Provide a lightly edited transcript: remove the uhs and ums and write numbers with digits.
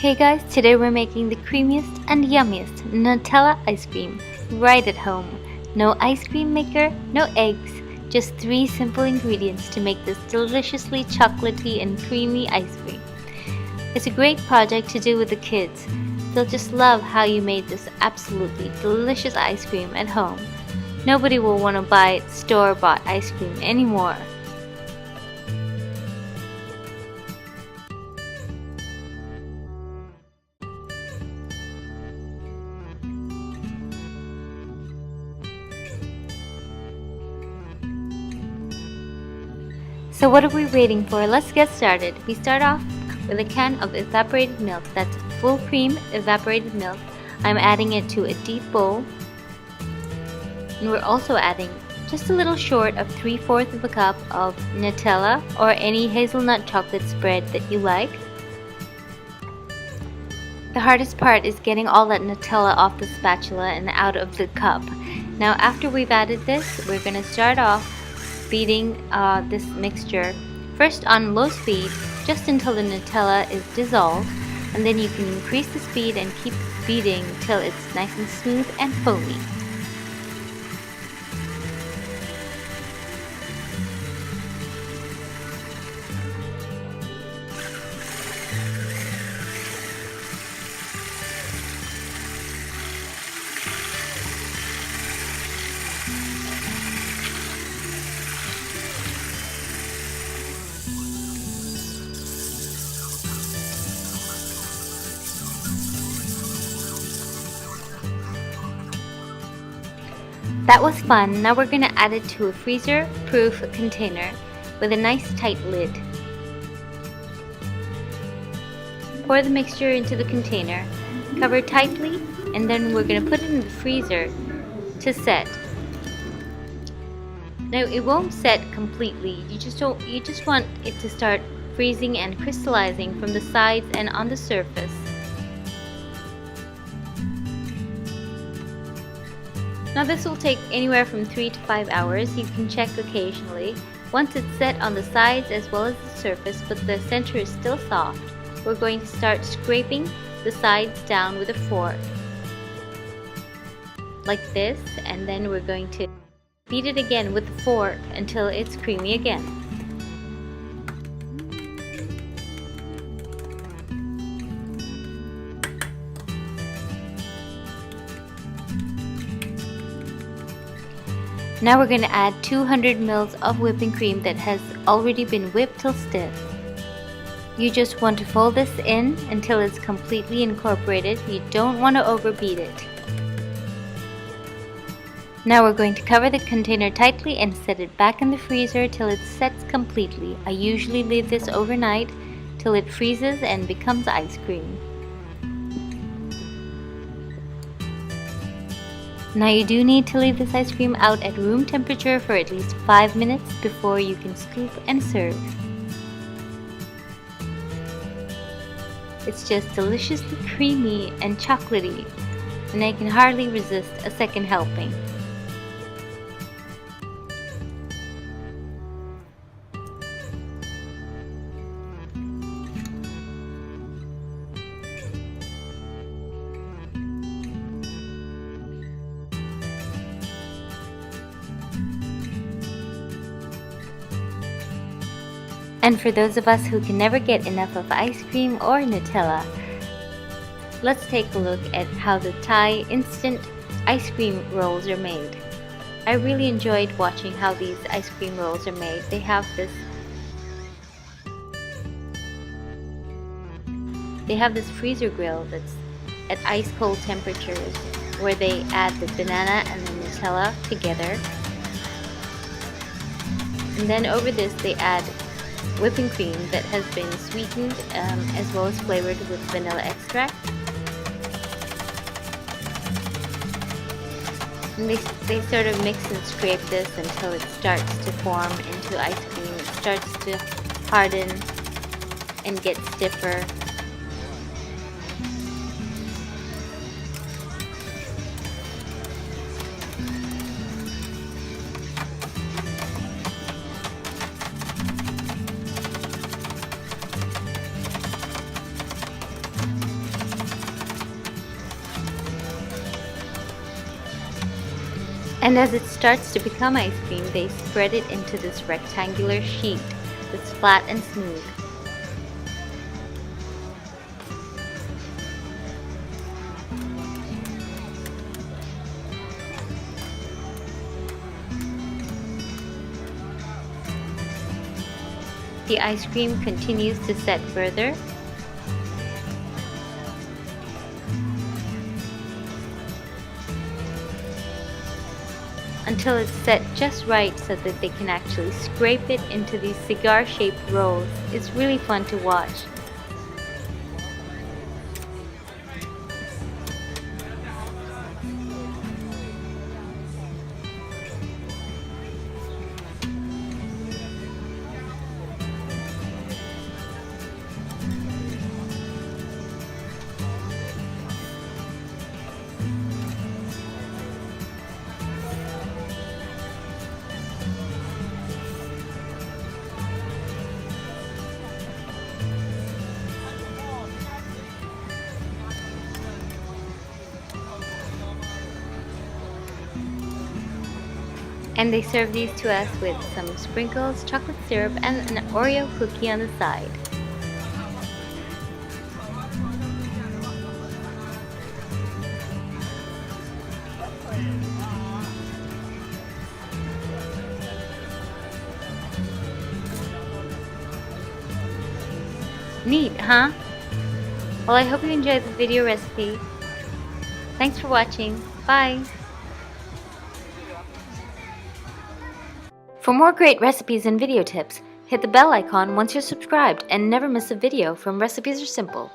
Okay guys, today we're making the creamiest and yummiest Nutella ice cream right at home. No ice cream maker, no eggs, just 3 simple ingredients to make this deliciously chocolatey and creamy ice cream. It's a great project to do with the kids. They'll just love how you made this absolutely delicious ice cream at home. Nobody will want to buy store-bought ice cream anymore. So what are we waiting for? Let's get started. We start off with a can of evaporated milk. That's full cream evaporated milk. I'm adding it to a deep bowl. And we're also adding just a little short of 3/4 of a cup of Nutella or any hazelnut chocolate spread that you like. The hardest part is getting all that Nutella off the spatula and out of the cup. Now after we've added this, we're going to start off beating this mixture first on low speed just until the Nutella is dissolved, and then you can increase the speed and keep beating till it's nice and smooth and foamy. That was fun. Now we're going to add it to a freezer-proof container with a nice tight lid. Pour the mixture into the container, cover tightly, and then we're going to put it in the freezer to set. Now it won't set completely. You just want it to start freezing and crystallizing from the sides and on the surface. Now this will take anywhere from 3 to 5 hours. You can check occasionally. Once it's set on the sides as well as the surface, but the center is still soft, we're going to start scraping the sides down with a fork like this, and then we're going to beat it again with the fork until it's creamy again. Now we're going to add 200 ml of whipping cream that has already been whipped till stiff. You just want to fold this in until it's completely incorporated. You don't want to overbeat it. Now we're going to cover the container tightly and set it back in the freezer till it sets completely. I usually leave this overnight till it freezes and becomes ice cream. Now you do need to leave this ice cream out at room temperature for at least 5 minutes before you can scoop and serve. It's just deliciously creamy and chocolatey, and I can hardly resist a second helping. And for those of us who can never get enough of ice cream or Nutella, let's take a look at how the Thai instant ice cream rolls are made. I really enjoyed watching how these ice cream rolls are made. They have this freezer grill that's at ice cold temperatures, where they add the banana and the Nutella together, and then over this they add whipping cream that has been sweetened as well as flavored with vanilla extract. And they sort of mix and scrape this until it starts to form into ice cream. It starts to harden and get stiffer. And as it starts to become ice cream, they spread it into this rectangular sheet that's flat and smooth. The ice cream continues to set further. Until it's set just right so that they can actually scrape it into these cigar-shaped rolls. It's really fun to watch. And they serve these to us with some sprinkles, chocolate syrup, and an Oreo cookie on the side. Neat, huh? Well, I hope you enjoyed the video recipe. Thanks for watching. Bye! For more great recipes and video tips, hit the bell icon once you're subscribed and never miss a video from Recipes Are Simple.